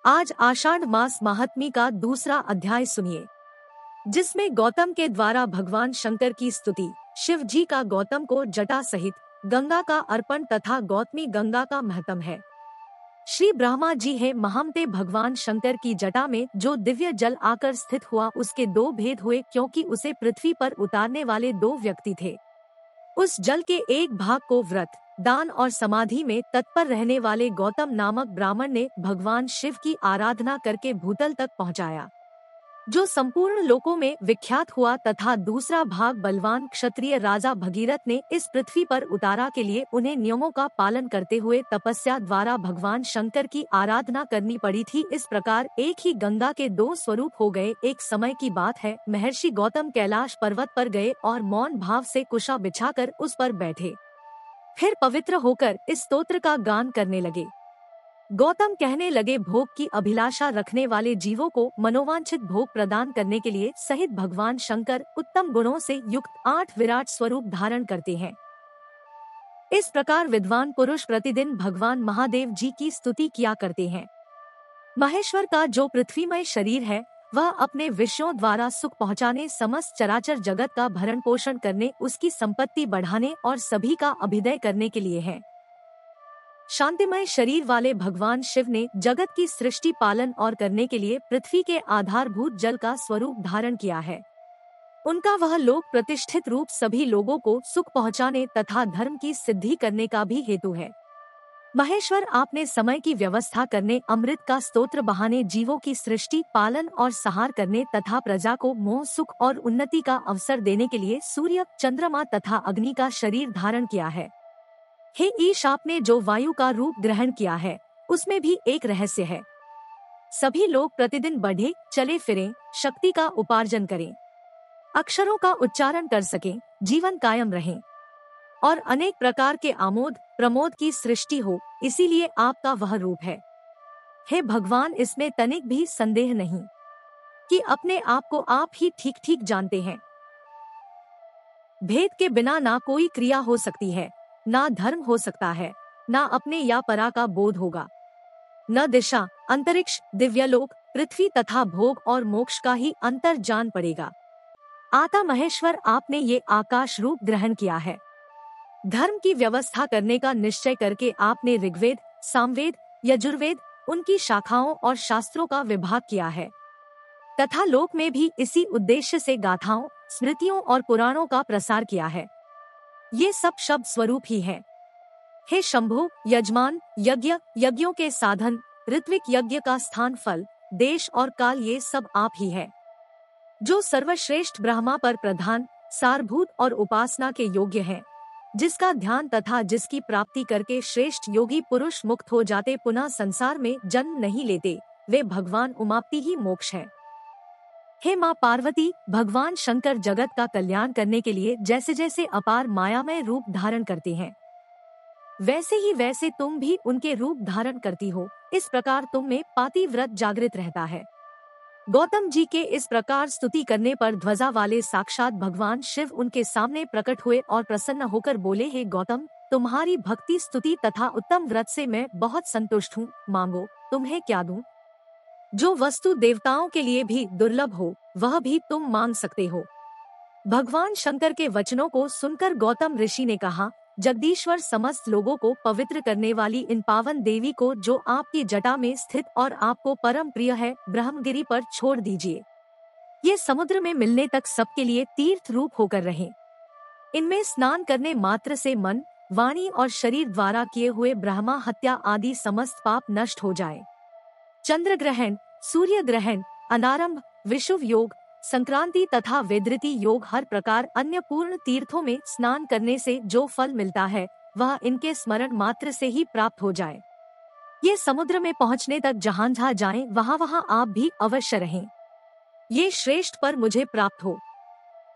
आज आषाढ़ मास महात्म्य का दूसरा अध्याय सुनिए, जिसमें गौतम के द्वारा भगवान शंकर की स्तुति, शिव जी का गौतम को जटा सहित गंगा का अर्पण तथा गौतमी गंगा का महत्म है। श्री ब्रह्मा जी है महमते भगवान शंकर की जटा में जो दिव्य जल आकर स्थित हुआ, उसके दो भेद हुए, क्योंकि उसे पृथ्वी पर उतारने वाले दो व्यक्ति थे। उस जल के एक भाग को व्रत, दान और समाधि में तत्पर रहने वाले गौतम नामक ब्राह्मण ने भगवान शिव की आराधना करके भूतल तक पहुंचाया, जो संपूर्ण लोकों में विख्यात हुआ, तथा दूसरा भाग बलवान क्षत्रिय राजा भगीरथ ने इस पृथ्वी पर उतारा के लिए उन्हें नियमों का पालन करते हुए तपस्या द्वारा भगवान शंकर की आराधना करनी पड़ी थी। इस प्रकार एक ही गंगा के दो स्वरूप हो गए। एक समय की बात है, महर्षि गौतम कैलाश पर्वत पर गए और मौन भाव से कुशा बिछाकर उस पर बैठे। फिर पवित्र होकर इस स्तोत्र का गान करने लगे। गौतम कहने लगे, भोग की अभिलाषा रखने वाले जीवों को मनोवांछित भोग प्रदान करने के लिए सहित भगवान शंकर उत्तम गुणों से युक्त 8 विराट स्वरूप धारण करते हैं। इस प्रकार विद्वान पुरुष प्रतिदिन भगवान महादेव जी की स्तुति किया करते हैं। महेश्वर का जो पृथ्वीमय शरीर है, वह अपने विषयों द्वारा सुख पहुँचाने, समस्त चराचर जगत का भरण पोषण करने, उसकी संपत्ति बढ़ाने और सभी का अभ्युदय करने के लिए है। शांतिमय शरीर वाले भगवान शिव ने जगत की सृष्टि पालन और करने के लिए पृथ्वी के आधारभूत जल का स्वरूप धारण किया है। उनका वह लोक प्रतिष्ठित रूप सभी लोगों को सुख पहुंचाने तथा धर्म की सिद्धि करने का भी हेतु है। महेश्वर आपने समय की व्यवस्था करने, अमृत का स्तोत्र बहाने जीवों की सृष्टि पालन और सहार करने तथा प्रजा को मोह, सुख और उन्नति का अवसर देने के लिए सूर्य, चंद्रमा तथा अग्नि का शरीर धारण किया है। हे ईश, आपने जो वायु का रूप ग्रहण किया है, उसमें भी एक रहस्य है। सभी लोग प्रतिदिन बढ़े चले फिरें, शक्ति का उपार्जन करें, अक्षरों का उच्चारण कर सकें, जीवन कायम रहें और अनेक प्रकार के आमोद प्रमोद की सृष्टि हो, इसीलिए आपका वह रूप है। हे भगवान, इसमें तनिक भी संदेह नहीं कि अपने आप को आप ही ठीक ठीक जानते हैं। भेद के बिना ना कोई क्रिया हो सकती है, ना धर्म हो सकता है, ना अपने या परा का बोध होगा, न दिशा, अंतरिक्ष, दिव्यलोक, पृथ्वी तथा भोग और मोक्ष का ही अंतर जान पड़ेगा। आता महेश्वर, आपने ये आकाश रूप ग्रहण किया है। धर्म की व्यवस्था करने का निश्चय करके आपने ऋग्वेद, सामवेद, यजुर्वेद, उनकी शाखाओं और शास्त्रों का विभाग किया है तथा लोक में भी इसी उद्देश्य से गाथाओं, स्मृतियों और पुराणों का प्रसार किया है। ये सब शब्द स्वरूप ही है। हे शंभु, यजमान, यज्ञ, यज्ञों के साधन, ऋत्विक यज्ञ का स्थान, फल, देश और काल, ये सब आप ही है। जो सर्वश्रेष्ठ ब्रह्मा पर प्रधान, सारभूत और उपासना के योग्य है, जिसका ध्यान तथा जिसकी प्राप्ति करके श्रेष्ठ योगी पुरुष मुक्त हो जाते, पुनः संसार में जन्म नहीं लेते, वे भगवान उमापति ही मोक्ष है। हे माँ पार्वती, भगवान शंकर जगत का कल्याण करने के लिए जैसे जैसे अपार मायामय रूप धारण करते हैं, वैसे तुम भी उनके रूप धारण करती हो। इस प्रकार तुम में पातिव्रत जागृत रहता है। गौतम जी के इस प्रकार स्तुति करने पर ध्वजा वाले साक्षात भगवान शिव उनके सामने प्रकट हुए और प्रसन्न होकर बोले, हे गौतम, तुम्हारी भक्ति, स्तुति तथा उत्तम व्रत से मैं बहुत संतुष्ट हूँ। मांगो, तुम्हें क्या दूं? जो वस्तु देवताओं के लिए भी दुर्लभ हो, वह भी तुम मांग सकते हो। भगवान शंकर के वचनों को सुनकर गौतम ऋषि ने कहा, जगदीश्वर, समस्त लोगों को पवित्र करने वाली इन पावन देवी को, जो आपकी जटा में स्थित और आपको परम प्रिय है, ब्रह्मगिरि पर छोड़ दीजिए। ये समुद्र में मिलने तक सबके लिए तीर्थ रूप होकर रहे। इनमें स्नान करने मात्र से मन, वाणी और शरीर द्वारा किए हुए ब्रह्मा हत्या आदि समस्त पाप नष्ट हो जाए। चंद्र ग्रहण, सूर्य ग्रहण, अनारंभ, विषुव योग, संक्रांति तथा वेदृति योग, हर प्रकार अन्य पूर्ण तीर्थों में स्नान करने से जो फल मिलता है, वह इनके स्मरण मात्र से ही प्राप्त हो जाए। ये समुद्र में पहुँचने तक जहाँ जहाँ जाएं, वहाँ वहाँ आप भी अवश्य रहें। ये श्रेष्ठ पर मुझे प्राप्त हो।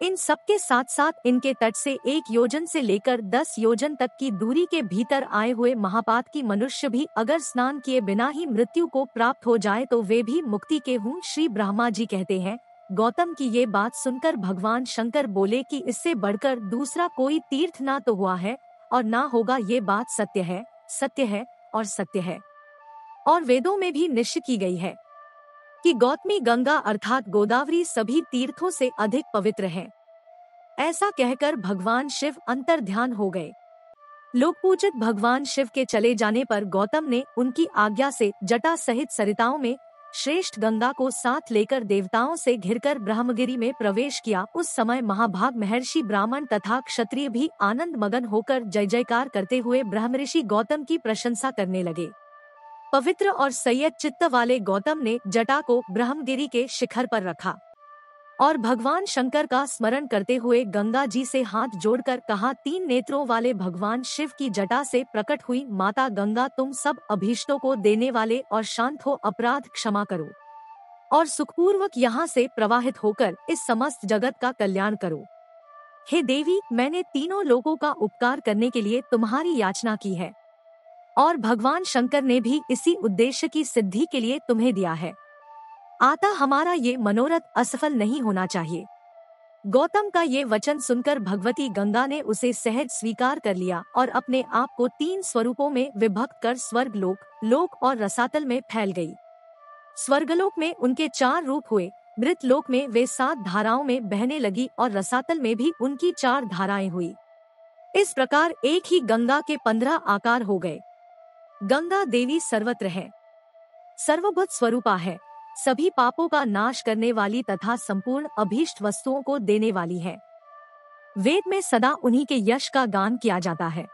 इन सबके साथ साथ इनके तट से 1 योजन से लेकर 10 योजन तक की दूरी के भीतर आए हुए महापात की मनुष्य भी अगर स्नान किए बिना ही मृत्यु को प्राप्त हो जाए, तो वे भी मुक्ति के हूँ। श्री ब्रह्मा जी कहते हैं, गौतम की ये बात सुनकर भगवान शंकर बोले कि इससे बढ़कर दूसरा कोई तीर्थ ना तो हुआ है और ना होगा। ये बात सत्य है, सत्य है और सत्य है। और वेदों में भी निश्चय की गई है कि गौतमी गंगा अर्थात गोदावरी सभी तीर्थों से अधिक पवित्र है। ऐसा कहकर भगवान शिव अंतर ध्यान हो गए। लोक पूजित भगवान शिव के चले जाने पर गौतम ने उनकी आज्ञा से जटा सहित सरिताओं में श्रेष्ठ गंगा को साथ लेकर देवताओं से घिरकर ब्रह्मगिरी में प्रवेश किया। उस समय महाभाग महर्षि ब्राह्मण तथा क्षत्रिय भी आनंद मगन होकर जय जयकार करते हुए ब्रह्मऋषि गौतम की प्रशंसा करने लगे। पवित्र और संयत चित्त वाले गौतम ने जटा को ब्रह्मगिरी के शिखर पर रखा और भगवान शंकर का स्मरण करते हुए गंगा जी से हाथ जोड़कर कहा, तीन नेत्रों वाले भगवान शिव की जटा से प्रकट हुई माता गंगा, तुम सब अभीष्टों को देने वाले और शांत हो, अपराध क्षमा करो और सुखपूर्वक यहाँ से प्रवाहित होकर इस समस्त जगत का कल्याण करो। हे देवी, मैंने तीनों लोगों का उपकार करने के लिए तुम्हारी याचना की है और भगवान शंकर ने भी इसी उद्देश्य की सिद्धि के लिए तुम्हें दिया है। आता हमारा ये मनोरथ असफल नहीं होना चाहिए। गौतम का ये वचन सुनकर भगवती गंगा ने उसे सहज स्वीकार कर लिया और अपने आप को तीन स्वरूपों में विभक्त कर स्वर्ग लोक, लोक और रसातल में फैल गई। स्वर्गलोक में उनके 4 रूप हुए, मृत लोक में वे 7 धाराओं में बहने लगी और रसातल में भी उनकी 4 धाराएं हुई। इस प्रकार एक ही गंगा के 15 आकार हो गए। गंगा देवी सर्वत्र है, सर्वभूत स्वरूपा है, सभी पापों का नाश करने वाली तथा संपूर्ण अभीष्ट वस्तुओं को देने वाली है। वेद में सदा उन्हीं के यश का गान किया जाता है।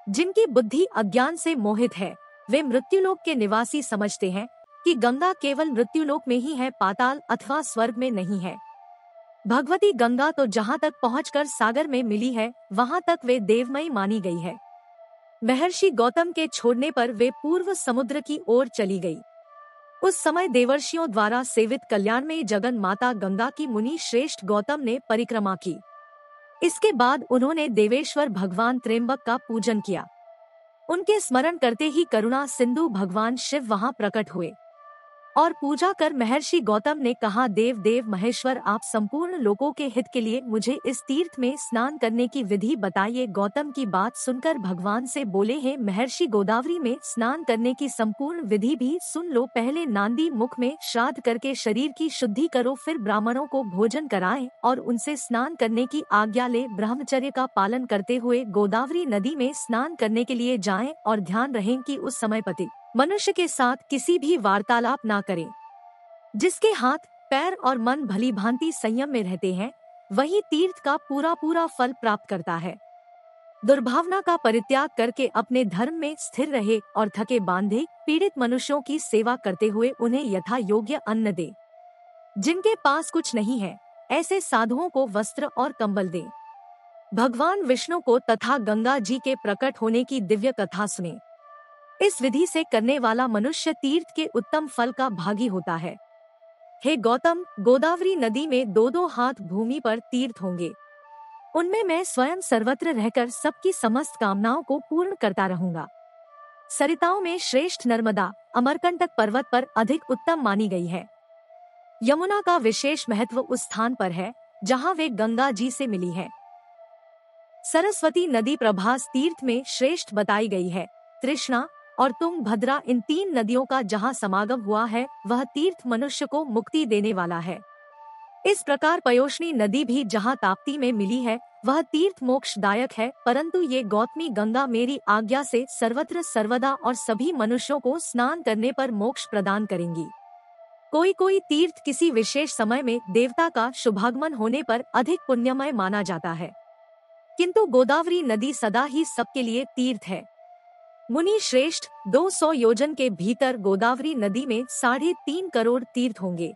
जिनकी बुद्धि अज्ञान से मोहित है, वे मृत्युलोक के निवासी समझते हैं कि गंगा केवल मृत्युलोक में ही है, पाताल अथवा स्वर्ग में नहीं है। भगवती गंगा तो जहाँ तक पहुँचकर सागर में मिली है, वहाँ तक वे देवमयी मानी गई है। महर्षि गौतम के छोड़ने पर वे पूर्व समुद्र की ओर चली गई। उस समय देवर्षियों द्वारा सेवित कल्याणमयी जगन माता गंगा की मुनि श्रेष्ठ गौतम ने परिक्रमा की। इसके बाद उन्होंने देवेश्वर भगवान त्र्यंबक का पूजन किया। उनके स्मरण करते ही करुणा सिंधु भगवान शिव वहां प्रकट हुए और पूजा कर महर्षि गौतम ने कहा, देव देव महेश्वर, आप संपूर्ण लोगों के हित के लिए मुझे इस तीर्थ में स्नान करने की विधि बताइए। गौतम की बात सुनकर भगवान से बोले, हैं महर्षि, गोदावरी में स्नान करने की संपूर्ण विधि भी सुन लो। पहले नांदी मुख में श्राद्ध करके शरीर की शुद्धि करो, फिर ब्राह्मणों को भोजन कराएं और उनसे स्नान करने की आज्ञा ले। ब्रह्मचर्य का पालन करते हुए गोदावरी नदी में स्नान करने के लिए जाएं और ध्यान रहें कि उस समय पति मनुष्य के साथ किसी भी वार्तालाप ना करें। जिसके हाथ पैर और मन भली भांति संयम में रहते हैं, वही तीर्थ का पूरा पूरा फल प्राप्त करता है। दुर्भावना का परित्याग करके अपने धर्म में स्थिर रहे और थके बांधे पीड़ित मनुष्यों की सेवा करते हुए उन्हें यथा योग्य अन्न दे। जिनके पास कुछ नहीं है, ऐसे साधुओं को वस्त्र और कंबल दे। भगवान विष्णु को तथा गंगा जी के प्रकट होने की दिव्य कथा सुने। इस विधि से करने वाला मनुष्य तीर्थ के उत्तम फल का भागी होता है। हे गौतम, गोदावरी नदी में 2-2 हाथ भूमि पर तीर्थ होंगे। उनमें मैं स्वयं सर्वत्र रहकर सबकी समस्त कामनाओं को पूर्ण करता रहूंगा। सरिताओं में श्रेष्ठ नर्मदा अमरकंटक पर्वत पर अधिक उत्तम मानी गई है। यमुना का विशेष महत्व उस स्थान पर है जहाँ वे गंगा जी से मिली है। सरस्वती नदी प्रभास तीर्थ में श्रेष्ठ बताई गई है। तृष्णा और तुंगभद्रा, इन 3 नदियों का जहाँ समागम हुआ है, वह तीर्थ मनुष्य को मुक्ति देने वाला है। इस प्रकार पयोष्णी नदी भी जहाँ ताप्ती में मिली है, वह तीर्थ मोक्षदायक है। परंतु ये गौतमी गंगा मेरी आज्ञा से सर्वत्र सर्वदा और सभी मनुष्यों को स्नान करने पर मोक्ष प्रदान करेंगी। कोई कोई तीर्थ किसी विशेष समय में देवता का शुभागमन होने पर अधिक पुण्यमय माना जाता है, किंतु गोदावरी नदी सदा ही सबके लिए तीर्थ है। मुनि श्रेष्ठ, 200 योजन के भीतर गोदावरी नदी में 3.5 करोड़ तीर्थ होंगे।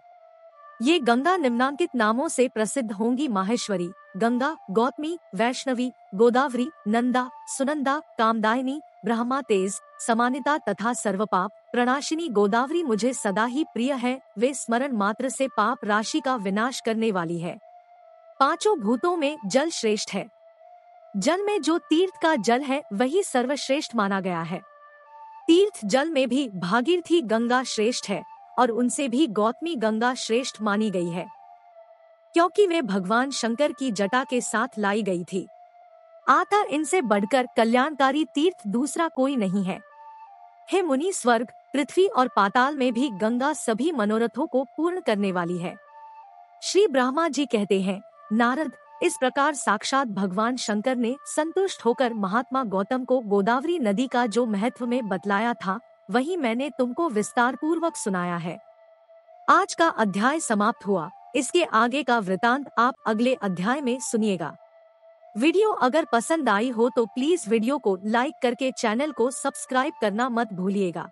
ये गंगा निम्नांकित नामों से प्रसिद्ध होंगी: माहेश्वरी, गंगा, गौतमी, वैष्णवी, गोदावरी, नंदा, सुनंदा, कामदायिनी, ब्रह्मा तेज, समानिता तथा सर्वपाप प्रणाशिनी। गोदावरी मुझे सदा ही प्रिय है, वे स्मरण मात्र से पाप राशि का विनाश करने वाली है। 5 भूतों में जल श्रेष्ठ है। जल में जो तीर्थ का जल है वही सर्वश्रेष्ठ माना गया है। तीर्थ जल में भी भागीरथी गंगा श्रेष्ठ है और उनसे भी गौतमी गंगा श्रेष्ठ मानी गई है, क्योंकि वे भगवान शंकर की जटा के साथ लाई गई थी। आता इनसे बढ़कर कल्याणकारी तीर्थ दूसरा कोई नहीं है। हे मुनि, स्वर्ग, पृथ्वी और पाताल में भी गंगा सभी मनोरथों को पूर्ण करने वाली है। श्री ब्रह्मा जी कहते हैं, नारद, इस प्रकार साक्षात भगवान शंकर ने संतुष्ट होकर महात्मा गौतम को गोदावरी नदी का जो महत्व में बतलाया था, वही मैंने तुमको विस्तार पूर्वक सुनाया है। आज का अध्याय समाप्त हुआ। इसके आगे का वृतांत आप अगले अध्याय में सुनिएगा। वीडियो अगर पसंद आई हो तो प्लीज वीडियो को लाइक करके चैनल को सब्सक्राइब करना मत भूलिएगा।